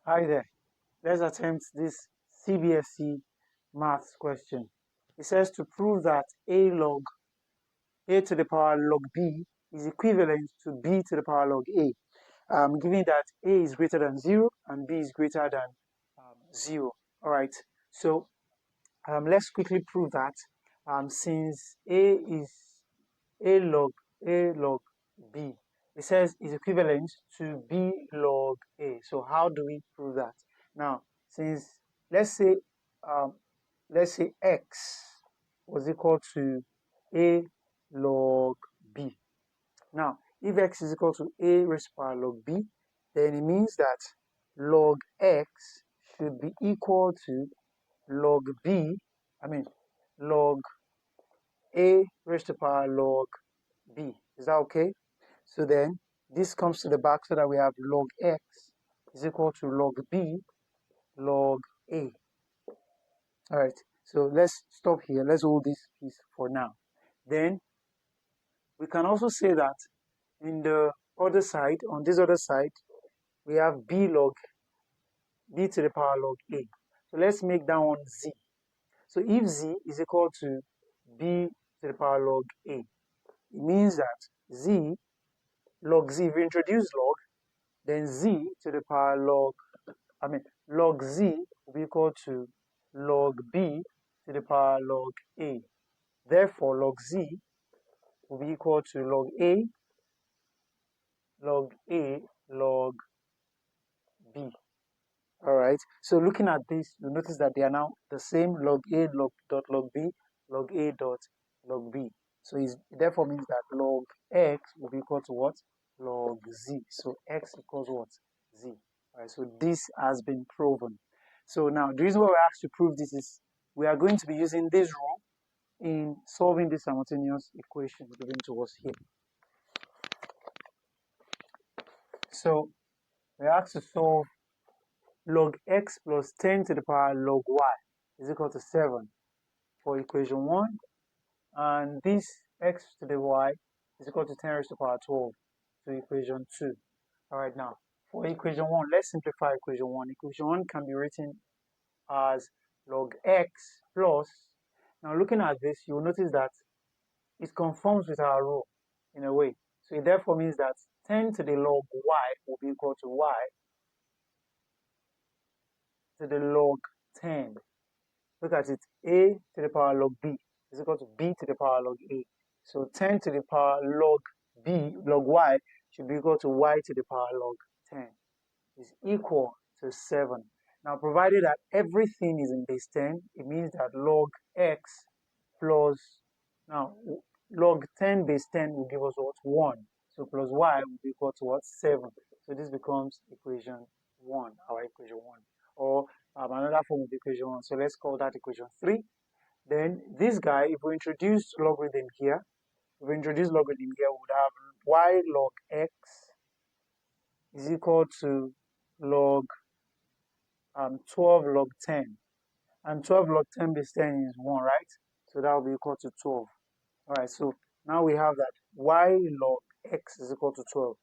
Hi there. Let's attempt this CBSE maths question. It says to prove that a to the power log b is equivalent to b to the power log a, given that a is greater than 0 and b is greater than 0. All right. So let's quickly prove that since a log b, it says is equivalent to b log a. So how do we prove that? Now, since let's say um, let's say x was equal to a log b. Now, if x is equal to a raised to power log b, then it means that log x should be equal to log b, I mean log a raised to power log b. Is that okay? So then this comes to the back so that we have log x is equal to log b log a. All right, so let's stop here. Let's hold this piece for now. Then we can also say that in the other side, on this other side, we have b to the power log a. So let's make that one z. So if z is equal to b to the power log a, it means that log z, if we introduce log, then z to the power log z will be equal to log b to the power log a. Therefore, log z will be equal to log a log b. All right. So looking at this, you notice that they are now the same log a log b log a dot log b. So it therefore means that log x will be equal to what? Log z. So x equals what? Z. All right. So this has been proven. So now the reason why we asked to prove this is we are going to be using this rule in solving the simultaneous equation given to us here. So we are asked to solve log x plus 10 to the power log y is equal to 7 for equation 1, and this x to the y is equal to 10 raised to the power 12 to equation 2. All right, now for equation 1, let's simplify equation 1. Equation 1 can be written as log x plus, now looking at this, you'll notice that it conforms with our rule in a way. So it therefore means that 10 to the log y will be equal to y to the log 10. Look at it, a to the power log b is equal to b to the power log a. So 10 to the power log y should be equal to y to the power log 10 is equal to 7. Now, provided that everything is in base 10, it means that log x plus, now, log 10 base 10 will give us what? 1. So plus y will be equal to what? 7. So this becomes equation 1, our equation 1. Or another form of equation 1. So let's call that equation 3. Then this guy, if we introduce logarithm here, we would have y log x is equal to log 12 log 10. And 12 log 10 base 10 is 1, right? So that will be equal to 12. All right, so now we have that y log x is equal to 12.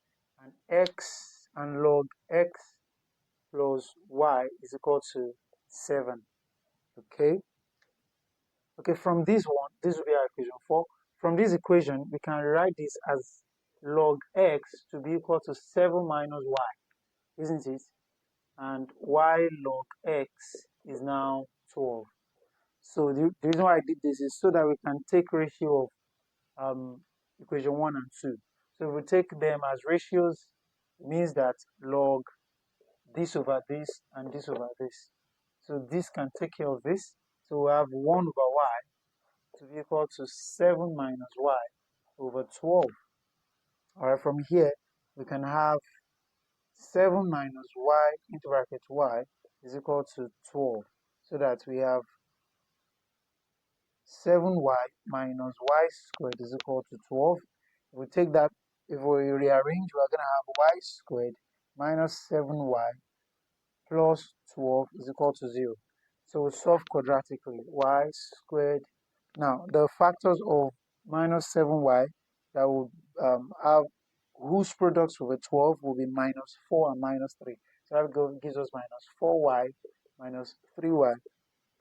And x and log x plus y is equal to 7. Okay? Okay, from this one, this will be our equation 4. From this equation, we can write this as log x to be equal to 7 minus y, isn't it? And y log x is now 12. So the reason why I did this is so that we can take ratio of equation 1 and 2. So if we take them as ratios, it means that log this over this and this over this. So this can take care of this. So we have 1 over y to be equal to 7 minus y over 12. Alright, from here, we can have 7 minus y into bracket y is equal to 12. So that we have 7y minus y squared is equal to 12. If we take that, if we rearrange, we're going to have y squared minus 7y plus 12 is equal to 0. So we solve quadratically. Y squared. Now, the factors of minus 7y that would have whose products with 12 will be minus 4 and minus 3. So that gives us minus 4y minus 3y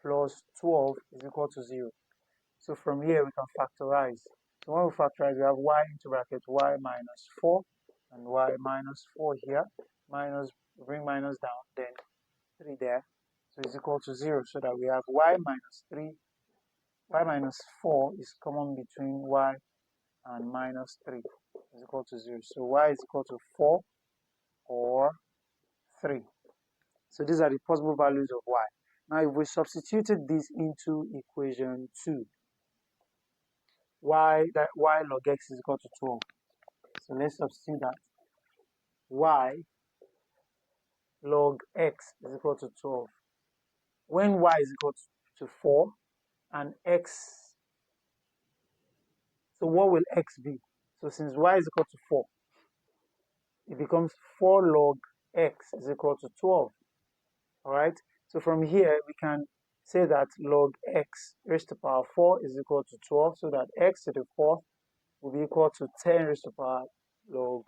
plus 12 is equal to 0. So from here we can factorize. So when we factorize, we have y into bracket y minus 4 and y minus 4 here, minus, bring minus down, then 3 there. So it's equal to 0, so that we have y minus 3, y minus 4 is common between y and minus 3 is equal to 0. So y is equal to 4 or 3. So these are the possible values of y. Now if we substituted this into equation 2, y log x is equal to 12. So let's substitute that. Y log x is equal to 12. When y is equal to 4 and x, so what will x be? So since y is equal to 4, it becomes 4 log x is equal to 12. Alright, so from here we can say that log x raised to power 4 is equal to 12, so that x to the 4th will be equal to 10 raised to power log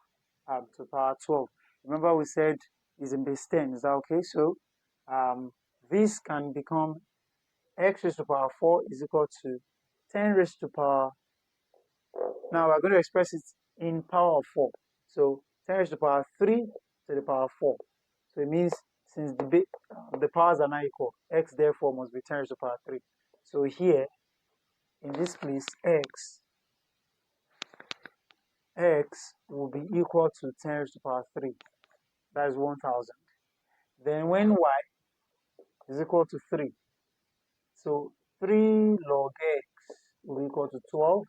to power 12. Remember we said is in base 10, is that okay? So this can become x raised to power 4 is equal to 10 raised to power, now we're going to express it in power of 4. So 10 raised to power 3 to the power 4. So it means since the powers are not equal, x therefore must be 10 raised to power 3. So here, in this place, x will be equal to 10 raised to power 3. That is 1000. Then when y is equal to 3, so 3 log x will be equal to 12.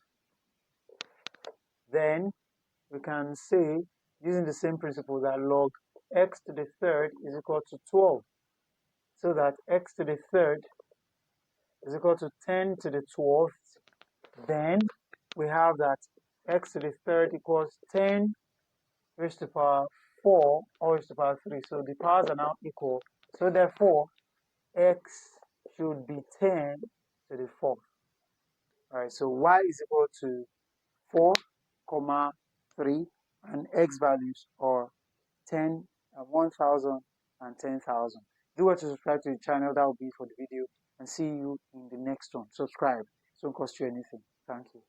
Then we can say, using the same principle, that log x to the 3rd is equal to 12. So that x to the 3rd is equal to 10 to the 12th. Then we have that x to the 3rd equals 10 raised to power 4 or raised to power 3. So the powers are now equal. So therefore, x should be 10 to the 4th. Alright, so y is equal to 4, 3, and x values are 10, 1000, and 10,000. Do what to subscribe to the channel. That will be for the video, and see you in the next one. Subscribe. It won't cost you anything. Thank you.